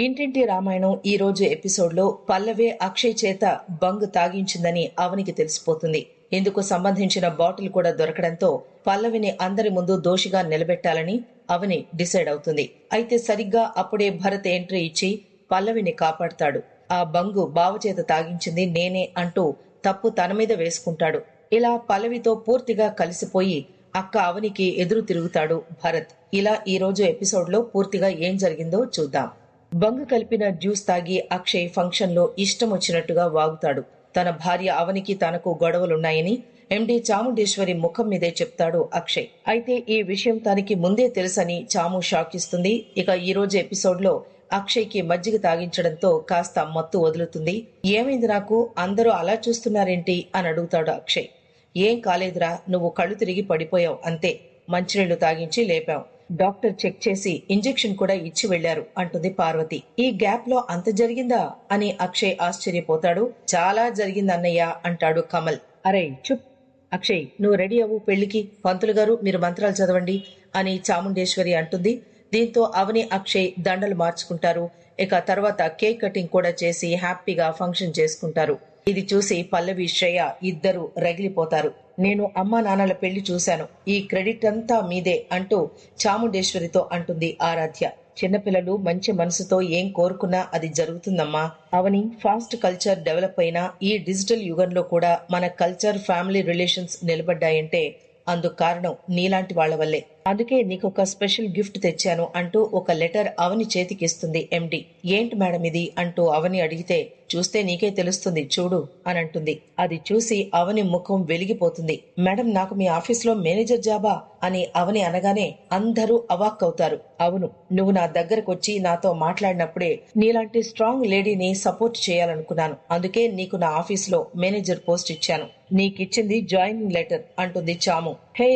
ఇంటింటి రామాయణం ఈ రోజు ఎపిసోడ్లో పల్లవే అక్షయ్ చేత బంగ్ తాగించిందని అవనికి తెలిసిపోతుంది. ఇందుకు సంబంధించిన బాటిల్ కూడా దొరకడంతో పల్లవిని అందరి ముందు దోషిగా నిలబెట్టాలని అవని డిసైడ్ అవుతుంది. అయితే సరిగ్గా అప్పుడే భరత్ ఎంట్రీ ఇచ్చి పల్లవిని కాపాడతాడు. ఆ బంగు బావచేత తాగించింది నేనే అంటూ తప్పు తన మీద వేసుకుంటాడు. ఇలా పల్లవితో పూర్తిగా కలిసిపోయి అక్క అవనికి ఎదురు తిరుగుతాడు భరత్. ఇలా ఈ రోజు ఎపిసోడ్లో పూర్తిగా ఏం జరిగిందో చూద్దాం. బంగు కలిపిన జ్యూస్ తాగి అక్షయ్ ఫంక్షన్ లో ఇష్టం వచ్చినట్టుగా వాగుతాడు. తన భార్య అవనికి తనకు గొడవలున్నాయని ఎండి చాముండేశ్వరి ముఖం మీదే చెప్తాడు అక్షయ్. అయితే ఈ విషయం తనకి ముందే తెలుసని చాము షాక్ ఇస్తుంది. ఇక ఈ రోజు ఎపిసోడ్ లో అక్షయ్ కి మజ్జిగ తాగించడంతో కాస్త మత్తు వదులుతుంది. ఏమైంది నాకు, అందరూ అలా చూస్తున్నారేంటి అని అడుగుతాడు అక్షయ్. ఏం కాలేదురా, నువ్వు కళ్ళు తిరిగి పడిపోయావు అంతే, మంచినీళ్లు తాగించి లేపావు. డాక్టర్ చెక్ చేసి ఇంజెక్షన్ కూడా ఇచ్చి వెళ్లారు అంటుంది పార్వతి. ఈ గ్యాప్ లో అంత జరిగిందా అని అక్షయ్ ఆశ్చర్యపోతాడు. చాలా జరిగిందన్నయ్య అంటాడు కమల్. అరే చుప్ అక్షయ్, నువ్వు రెడీ అవ్వు పెళ్లికి, పంతులు గారు మీరు మంత్రాలు చదవండి అని చాముండేశ్వరి అంటుంది. దీంతో అవని అక్షయ్ దండలు మార్చుకుంటారు. ఇక తర్వాత కేక్ కటింగ్ కూడా చేసి హ్యాపీగా ఫంక్షన్ చేసుకుంటారు. ఇది చూసి పల్లవి శ్రేయ ఇద్దరు రగిలిపోతారు. నేను అమ్మా నాన్నల పెళ్లి చూశాను, ఈ క్రెడిట్ అంతా మీదే అంటూ చాముండేశ్వరితో అంటుంది ఆరాధ్య. చిన్నపిల్లలు మంచి మనసుతో ఏం కోరుకున్నా అది జరుగుతుందమ్మా. అవని ఫాస్ట్ కల్చర్ డెవలప్ అయిన ఈ డిజిటల్ యుగంలో కూడా మన కల్చర్ ఫ్యామిలీ రిలేషన్స్ నిలబడ్డాయంటే అందుకు కారణం నీలాంటి వాళ్ల వల్లే. అందుకే నీకొక స్పెషల్ గిఫ్ట్ తెచ్చాను అంటూ ఒక లెటర్ అవని చేతికిస్తుంది ఎండి. ఏంటి మేడం ఇది అంటూ అవని అడిగితే, చూస్తే నీకే తెలుస్తుంది చూడు అని అంటుంది. అది చూసి అవని ముఖం వెలిగిపోతుంది. మేడం నాకు మీ ఆఫీస్లో మేనేజర్ జాబా అని అవని అనగానే అందరూ అవాక్కవుతారు. అవును, నువ్వు నా దగ్గరకు వచ్చి నాతో మాట్లాడినప్పుడే నీలాంటి స్ట్రాంగ్ లేడీని సపోర్ట్ చేయాలనుకున్నాను. అందుకే నీకు నా ఆఫీస్లో మేనేజర్ పోస్ట్ ఇచ్చాను. నీకిచ్చింది జాయినింగ్ లెటర్ అంటుంది చాము. హే,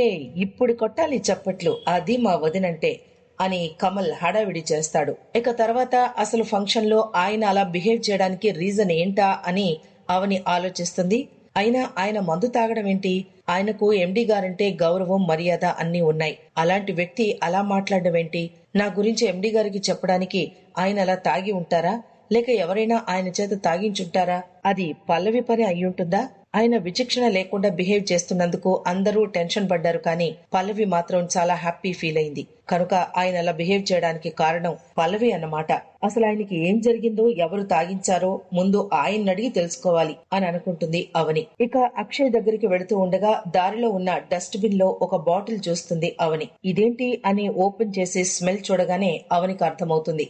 ఇప్పుడు కొట్టాలి చప్పట్లు, అది మా వదినంటే అని కమల్ హడావిడి చేస్తాడు. ఇక తర్వాత అసలు ఫంక్షన్ లో ఆయన అలా బిహేవ్ చేయడానికి రీజన్ ఏంటా అని అవని ఆలోచిస్తుంది. అయినా ఆయన మందు తాగడం ఏంటి? ఆయనకు ఎండి గారంటే గౌరవం మర్యాద అన్నీ ఉన్నాయి. అలాంటి వ్యక్తి అలా మాట్లాడడం ఏంటి? నా గురించి ఎండి గారికి చెప్పడానికి ఆయన అలా తాగి ఉంటారా, లేక ఎవరైనా ఆయన చేత తాగించుంటారా? అది పల్లవి పని అయ్యుంటుందా? ఆయన విచక్షణ లేకుండా బిహేవ్ చేస్తున్నందుకు అందరూ టెన్షన్ పడ్డారు, కానీ పల్లవి మాత్రం చాలా హ్యాపీ ఫీల్ అయింది. కనుక ఆయన అలా బిహేవ్ చేయడానికి కారణం పల్లవి అన్నమాట. అసలు ఆయనకి ఏం జరిగిందో, ఎవరు తాగించారో ముందు ఆయన అడిగి తెలుసుకోవాలి అని అనుకుంటుంది అవని. ఇక అక్షయ్ దగ్గరికి వెళుతూ ఉండగా దారిలో ఉన్న డస్ట్ బిన్ లో ఒక బాటిల్ చూస్తుంది అవని. ఇదేంటి అని ఓపెన్ చేసి స్మెల్ చూడగానే అవనికి అర్థమవుతుంది.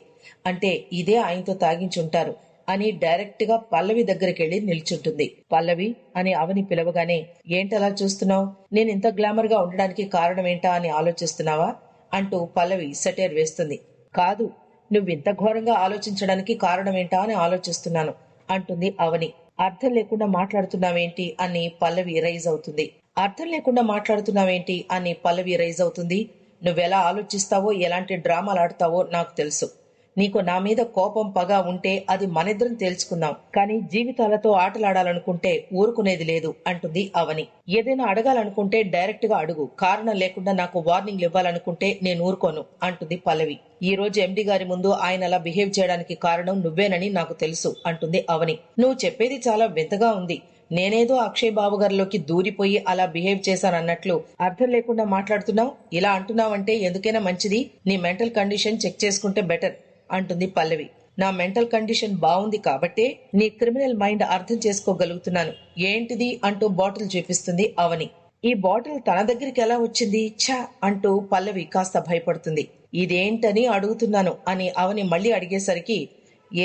అంటే ఇదే ఆయనతో తాగించుంటారు అని డైరెక్ట్ గా పల్లవి దగ్గరికి వెళ్లి నిల్చుంటుంది. పల్లవి అని అవని పిలవగానే, ఏంటలా చూస్తున్నావు, నేను ఇంత గ్లామర్ గా ఉండడానికి కారణం ఏంటా అని ఆలోచిస్తున్నావా అంటూ పల్లవి సెటైర్ వేస్తుంది. కాదు, నువ్వింత ఘోరంగా ఆలోచించడానికి కారణమేంటా అని ఆలోచిస్తున్నాను అంటుంది అవని. అర్థం లేకుండా మాట్లాడుతున్నావేంటి అని పల్లవి రైజ్ అవుతుంది. అర్థం లేకుండా మాట్లాడుతున్నావేంటి అని పల్లవి రైజ్ అవుతుంది. నువ్వెలా ఆలోచిస్తావో, ఎలాంటి డ్రామాలు ఆడతావో నాకు తెలుసు. నీకు నా మీద కోపం పగ ఉంటే అది మనిద్దరం తేల్చుకుందాం, కానీ జీవితాలతో ఆటలాడాలనుకుంటే ఊరుకునేది లేదు అంటుంది అవని. ఏదైనా అడగాలనుకుంటే డైరెక్ట్ గా అడుగు, కారణం లేకుండా నాకు వార్నింగ్లు ఇవ్వాలనుకుంటే నేను ఊరుకోను అంటుంది పల్లవి. ఈ రోజు ఎండి గారి ముందు ఆయన అలా బిహేవ్ చేయడానికి కారణం నువ్వేనని నాకు తెలుసు అంటుంది అవని. నువ్వు చెప్పేది చాలా వింతగా ఉంది. నేనేదో అక్షయ్ బాబు గారిలోకి దూరిపోయి అలా బిహేవ్ చేశానన్నట్లు అర్థం లేకుండా మాట్లాడుతున్నావు. ఇలా అంటున్నావంటే ఎందుకైనా మంచిది, నీ మెంటల్ కండిషన్ చెక్ చేసుకుంటే బెటర్ అంటుంది పల్లవి. నా మెంటల్ కండిషన్ బాగుంది కాబట్టే నీ క్రిమినల్ మైండ్ అర్థం చేసుకోగలుగుతున్నాను. ఏంటిది అంటూ బాటిల్ చూపిస్తుంది అవని. ఈ బాటిల్ తన దగ్గరికి ఎలా వచ్చింది ఛా అంటూ పల్లవి కాస్త భయపడుతుంది. ఇదేంటని అడుగుతున్నాను అని అవని మళ్ళీ అడిగేసరికి,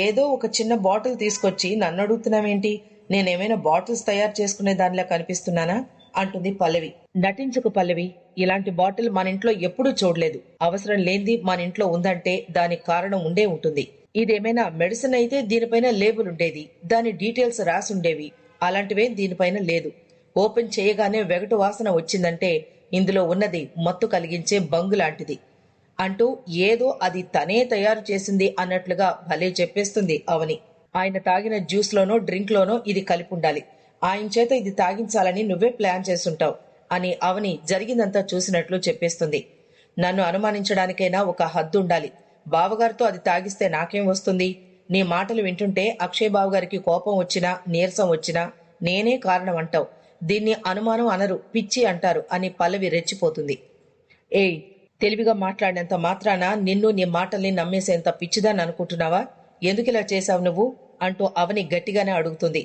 ఏదో ఒక చిన్న బాటిల్ తీసుకొచ్చి నన్ను అడుగుతున్నావేంటి, నేనేమైనా బాటిల్స్ తయారు చేసుకునే దానిలా కనిపిస్తున్నానా అంటుంది పల్లవి. నటించుకు పల్లవి, ఇలాంటి బాటిల్ మన ఇంట్లో ఎప్పుడూ చూడలేదు. అవసరం లేనిది మన ఇంట్లో ఉందంటే దానికి కారణం ఉండే ఉంటుంది. ఇదేమైనా మెడిసిన్ అయితే దీనిపైన లేబుల్ ఉండేది, దాని డీటెయిల్స్ రాసుండేవి. అలాంటివే దీనిపైన లేదు. ఓపెన్ చేయగానే వెగటు వాసన వచ్చిందంటే ఇందులో ఉన్నది మత్తు కలిగించే బంగు లాంటిది అంటూ ఏదో అది తనే తయారు చేసింది అన్నట్లుగా భలే చెప్పేస్తుంది అవని. ఆయన తాగిన జ్యూస్ లోనో డ్రింక్ లోనో ఇది కలిపి ఉండాలి. ఆయన చేత ఇది తాగించాలని నువ్వే ప్లాన్ చేసుంటావు అని అవని జరిగిందంతా చూసినట్లు చెప్పేస్తుంది. నన్ను అనుమానించడానికైనా ఒక హద్దు ఉండాలి. బావగారితో అది తాగిస్తే నాకేం వస్తుంది? నీ మాటలు వింటుంటే అక్షయ్ బావ గారికి కోపం వచ్చినా నీరసం వచ్చినా నేనే కారణం అంటావు. దీన్ని అనుమానం అనరు, పిచ్చి అంటారు అని పల్లవి రెచ్చిపోతుంది. ఏయ్, తెలివిగా మాట్లాడినంత మాత్రాన నిన్ను నీ మాటల్ని నమ్మేసేంత పిచ్చిదాన్ని అనుకుంటున్నావా? ఎందుకిలా చేశావు నువ్వు అంటూ అవని గట్టిగానే అడుగుతుంది.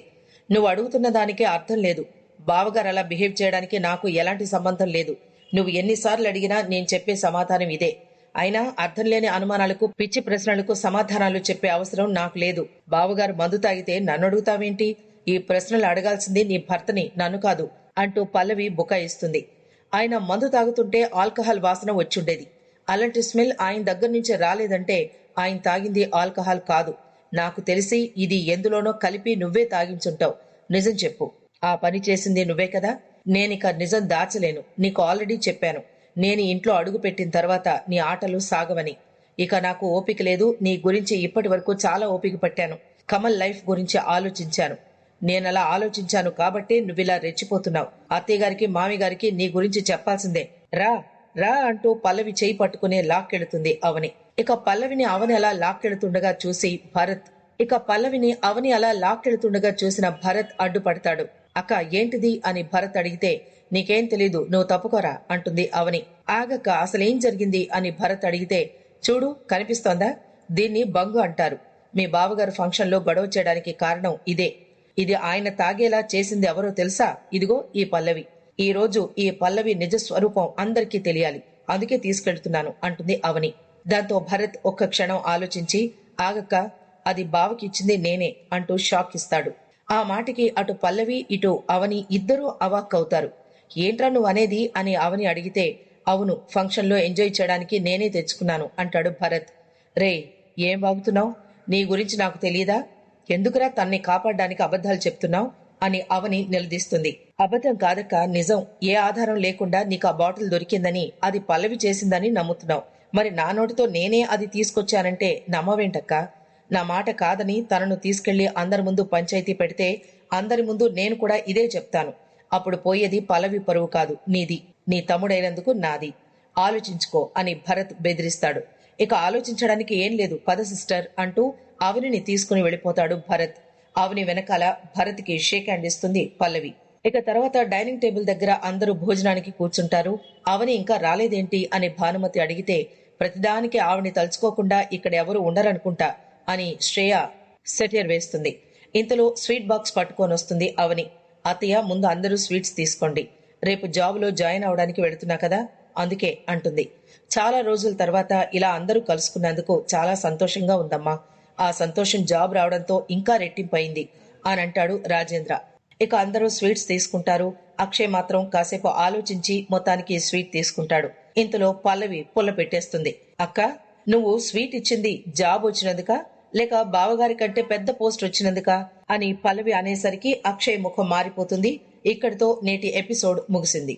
నువ్వు అడుగుతున్న దానికే అర్థం లేదు. బావగారు అలా బిహేవ్ చేయడానికి నాకు ఎలాంటి సంబంధం లేదు. నువ్వు ఎన్నిసార్లు అడిగినా నేను చెప్పే సమాధానం ఇదే. అయినా అర్థం లేని అనుమానాలకు, పిచ్చి ప్రశ్నలకు సమాధానాలు చెప్పే అవసరం నాకు లేదు. బావగారు మందు తాగితే నన్ను అడుగుతావేంటి? ఈ ప్రశ్నలు అడగాల్సింది నీ భర్తని, నన్ను కాదు అంటూ పల్లవి బుకాయిస్తుంది. ఆయన మందు తాగుతుంటే ఆల్కహాల్ వాసన వచ్చుండేది. అలాంటి స్మెల్ ఆయన దగ్గర నుంచి రాలేదంటే ఆయన తాగింది ఆల్కహాల్ కాదు. నాకు తెలిసి ఇది ఎందులోనో కలిపి నువ్వే తాగించుంటావు. నిజం చెప్పు. ఆ పని చేసింది నువ్వే కదా? నేనిక నిజం దాచలేను. నీకు ఆల్రెడీ చెప్పాను. నేను ఇంట్లో అడుగు పెట్టిన తర్వాత నీ ఆటలు సాగవని. ఇక నాకు ఓపిక లేదు. నీ గురించి ఇప్పటి వరకు చాలా ఓపిక పట్టాను. కమల్ లైఫ్ గురించి ఆలోచించాను. నేనలా ఆలోచించాను కాబట్టే నువ్విలా రెచ్చిపోతున్నావు. అత్తయ్య గారికి, మామి గారికి నీ గురించి చెప్పాల్సిందే. రా రా అంటూ పల్లవి చేయి పట్టుకునే లాక్కెడుతుంది అవని. ఇక పల్లవిని అవని అలా లాక్కెడుతుండగా చూసిన భరత్ అడ్డుపడతాడు. అక్క, ఏంటిది అని భరత్ అడిగితే, నీకేం తెలీదు, నువ్వు తప్పుకోరా అంటుంది అవని. ఆగక్క, అసలేం జరిగింది అని భరత్ అడిగితే, చూడు కనిపిస్తోందా? దీన్ని బంగు అంటారు. మీ బావగారు ఫంక్షన్ లో గొడవ చేయడానికి కారణం ఇదే. ఇది ఆయన తాగేలా చేసింది ఎవరో తెలుసా? ఇదిగో ఈ పల్లవి. ఈ రోజు ఈ పల్లవి నిజ స్వరూపం అందరికీ తెలియాలి. అందుకే తీసుకెళ్తున్నాను అంటుంది అవని. దాంతో భరత్ ఒక్క క్షణం ఆలోచించి, ఆగక్క, అది బావకి ఇచ్చింది నేనే అంటూ షాక్ ఇస్తాడు. ఆ మాటికి అటు పల్లవి ఇటు అవని ఇద్దరూ అవాక్కవుతారు. ఏంట్రా నువ్వు అనేది అని అవని అడిగితే, అవును, ఫంక్షన్ లో ఎంజాయ్ చేయడానికి నేనే తెచ్చుకున్నాను అంటాడు భరత్. రే, ఏం వాగుతున్నావు? నీ గురించి నాకు తెలియదా? ఎందుకురా తన్ని కాపాడడానికి అబద్ధాలు చెప్తున్నావు అని అవని నిలదీస్తుంది. అబద్ధం కాదక్క, నిజం. ఏ ఆధారం లేకుండా నీకు ఆ బాటిల్ దొరికిందని, అది పల్లవి చేసిందని నమ్ముతున్నావు. మరి నా నోటితో నేనే అది తీసుకొచ్చానంటే నమ్మవేంటక్క? నా మాట కాదని తనను తీసుకెళ్లి అందరి ముందు పంచాయతీ పెడితే అందరి ముందు నేను కూడా ఇదే చెప్తాను. అప్పుడు పోయేది పల్లవి పరువు కాదు, నీది. నీ తమ్ముడైనందుకు నాది. ఆలోచించుకో అని భరత్ బెదిరిస్తాడు. ఇక ఆలోచించడానికి ఏం లేదు, పద సిస్టర్ అంటూ అవనిని తీసుకుని వెళ్ళిపోతాడు భరత్. అవని వెనకాల భరత్ కి షేక్ హ్యాండ్ ఇస్తుంది పల్లవి. ఇక తర్వాత డైనింగ్ టేబుల్ దగ్గర అందరూ భోజనానికి కూర్చుంటారు. అవని ఇంకా రాలేదేంటి అని భానుమతి అడిగితే, ప్రతిదానికి ఆవిని తలుచుకోకుండా ఇక్కడ ఎవరు ఉండరనుకుంటా అని శ్రేయ సెటియర్ వేస్తుంది. ఇంతలో స్వీట్ బాక్స్ పట్టుకొని వస్తుంది అవని. అత్తయ్య, ముందు అందరూ స్వీట్స్ తీసుకోండి. రేపు జాబులో జాయిన్ అవడానికి వెళుతున్నా కదా, అందుకే అంటుంది. చాలా రోజుల తర్వాత ఇలా అందరూ కలుసుకున్నందుకు చాలా సంతోషంగా ఉందమ్మా. ఆ సంతోషం జాబ్ రావడంతో ఇంకా రెట్టింపయింది అని అంటాడు రాజేంద్ర. ఇక అందరూ స్వీట్స్ తీసుకుంటారు. అక్షయ్ మాత్రం కాసేపు ఆలోచించి మొత్తానికి స్వీట్ తీసుకుంటాడు. ఇంతలో పల్లవి పుల్ల పెట్టేస్తుంది. అక్క, నువ్వు స్వీట్ ఇచ్చింది జాబ్ వచ్చినందుక, లేక బావగారి కంటే పెద్ద పోస్ట్ వచ్చినందుక అని పల్లవి అనేసరికి అక్షయ్ ముఖం మారిపోతుంది. ఇక్కడితో నేటి ఎపిసోడ్ ముగిసింది.